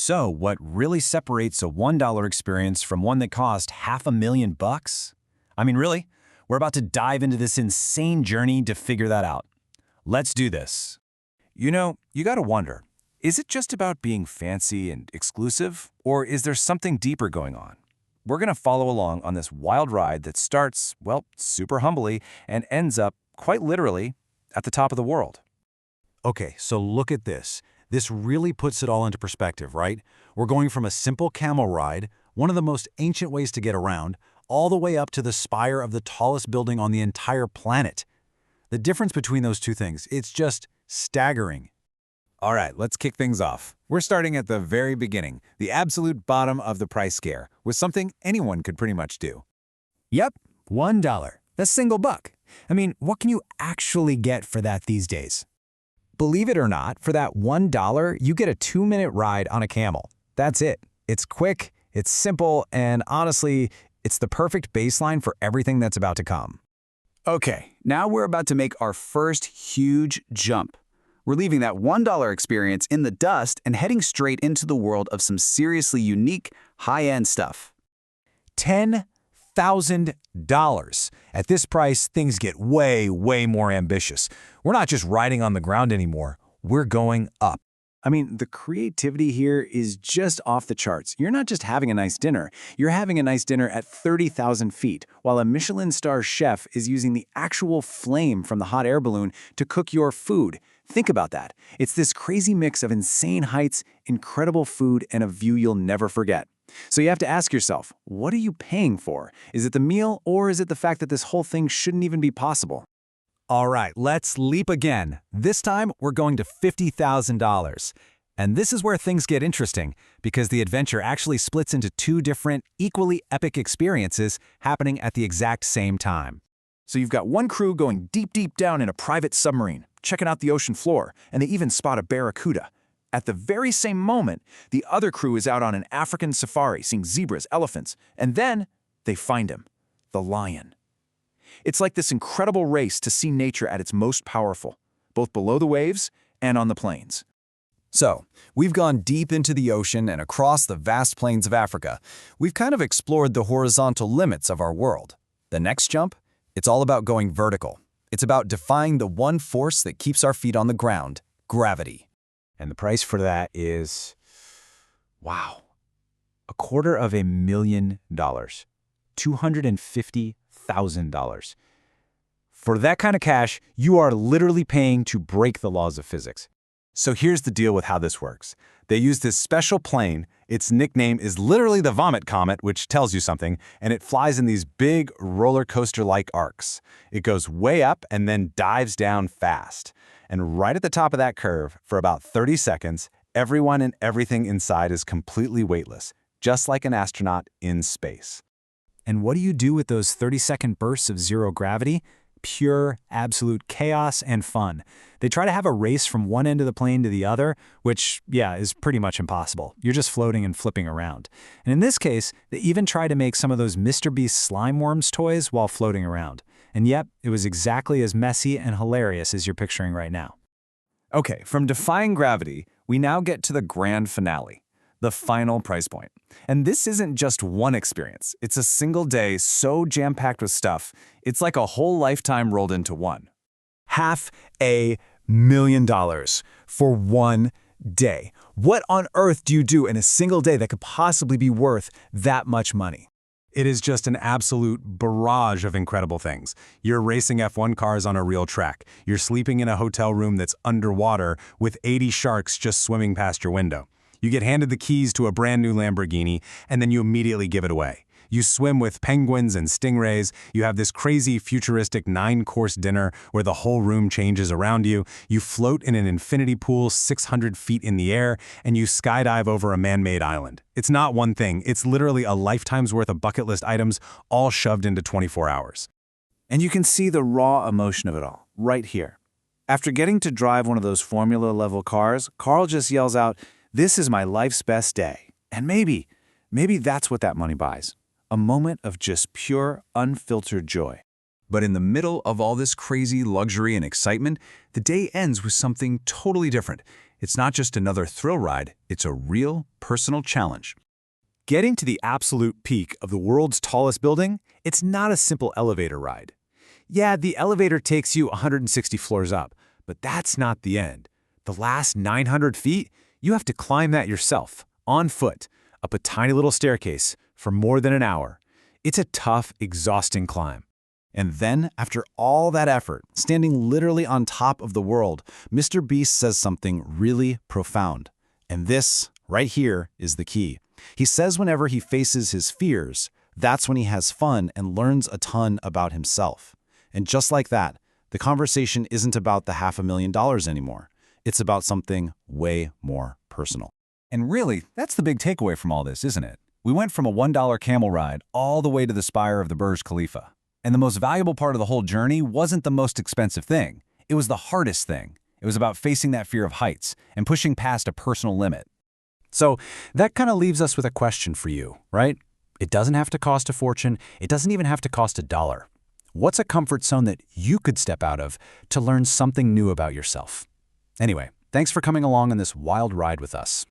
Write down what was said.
So, what really separates a $1 experience from one that cost $500,000? I mean, really? We're about to dive into this insane journey to figure that out. Let's do this. You know, you gotta wonder, is it just about being fancy and exclusive, or is there something deeper going on? We're gonna follow along on this wild ride that starts, well, super humbly and ends up, quite literally, at the top of the world. Okay, so look at this. This really puts it all into perspective, right? We're going from a simple camel ride, one of the most ancient ways to get around, all the way up to the spire of the tallest building on the entire planet. The difference between those two things, it's just staggering. All right, let's kick things off. We're starting at the very beginning, the absolute bottom of the price scale, with something anyone could pretty much do. Yep, $1. That's single buck. I mean, what can you actually get for that these days? Believe it or not, for that $1, you get a 2-minute ride on a camel. That's it. It's quick, it's simple, and honestly, it's the perfect baseline for everything that's about to come. Okay, now we're about to make our first huge jump. We're leaving that $1 experience in the dust and heading straight into the world of some seriously unique, high-end stuff. $10,000. At this price, things get way, way more ambitious. We're not just riding on the ground anymore. We're going up. I mean, the creativity here is just off the charts. You're not just having a nice dinner. You're having a nice dinner at 30,000 feet, while a Michelin star chef is using the actual flame from the hot air balloon to cook your food. Think about that. It's this crazy mix of insane heights, incredible food, and a view you'll never forget. So you have to ask yourself, what are you paying for? Is it the meal, or is it the fact that this whole thing shouldn't even be possible? All right, let's leap again. This time, we're going to $50,000. And this is where things get interesting, because the adventure actually splits into two different, equally epic experiences happening at the exact same time. So you've got one crew going deep, deep down in a private submarine, checking out the ocean floor, and they even spot a barracuda. At the very same moment, the other crew is out on an African safari seeing zebras, elephants, and then they find him, the lion. It's like this incredible race to see nature at its most powerful, both below the waves and on the plains. So, we've gone deep into the ocean and across the vast plains of Africa. We've kind of explored the horizontal limits of our world. The next jump? It's all about going vertical. It's about defying the one force that keeps our feet on the ground, gravity. And the price for that is, wow, $250,000. $250,000. For that kind of cash, you are literally paying to break the laws of physics. So here's the deal with how this works. They use this special plane. Its nickname is literally the Vomit Comet, which tells you something, and it flies in these big roller coaster-like arcs. It goes way up and then dives down fast. And right at the top of that curve, for about 30 seconds, everyone and everything inside is completely weightless, just like an astronaut in space. And what do you do with those 30-second bursts of zero gravity? Pure, absolute chaos and fun. They try to have a race from one end of the plane to the other, which, yeah, is pretty much impossible. You're just floating and flipping around. And in this case, they even try to make some of those Mr. Beast slime worms toys while floating around. And yep, it was exactly as messy and hilarious as you're picturing right now. Okay, from defying gravity, we now get to the grand finale, the final price point. And this isn't just one experience. It's a single day so jam-packed with stuff, it's like a whole lifetime rolled into one. $500,000 for one day. What on earth do you do in a single day that could possibly be worth that much money? It is just an absolute barrage of incredible things. You're racing F1 cars on a real track. You're sleeping in a hotel room that's underwater with 80 sharks just swimming past your window. You get handed the keys to a brand new Lamborghini, and then you immediately give it away. You swim with penguins and stingrays. You have this crazy futuristic 9-course dinner where the whole room changes around you. You float in an infinity pool 600 feet in the air, and you skydive over a man-made island. It's not one thing. It's literally a lifetime's worth of bucket list items all shoved into 24 hours. And you can see the raw emotion of it all, right here. After getting to drive one of those Formula-level cars, Carl just yells out, "This is my life's best day." And maybe that's what that money buys. A moment of just pure, unfiltered joy. But in the middle of all this crazy luxury and excitement, the day ends with something totally different. It's not just another thrill ride, it's a real, personal challenge. Getting to the absolute peak of the world's tallest building, it's not a simple elevator ride. Yeah, the elevator takes you 160 floors up, but that's not the end. The last 900 feet, you have to climb that yourself, on foot, up a tiny little staircase, for more than an hour. It's a tough, exhausting climb. And then, after all that effort, standing literally on top of the world, Mr. Beast says something really profound. And this, right here, is the key. He says whenever he faces his fears, that's when he has fun and learns a ton about himself. And just like that, the conversation isn't about the $500,000 anymore. It's about something way more personal. And really, that's the big takeaway from all this, isn't it? We went from a $1 camel ride all the way to the spire of the Burj Khalifa. And the most valuable part of the whole journey wasn't the most expensive thing. It was the hardest thing. It was about facing that fear of heights and pushing past a personal limit. So that kind of leaves us with a question for you, right? It doesn't have to cost a fortune. It doesn't even have to cost $1. What's a comfort zone that you could step out of to learn something new about yourself? Anyway, thanks for coming along on this wild ride with us.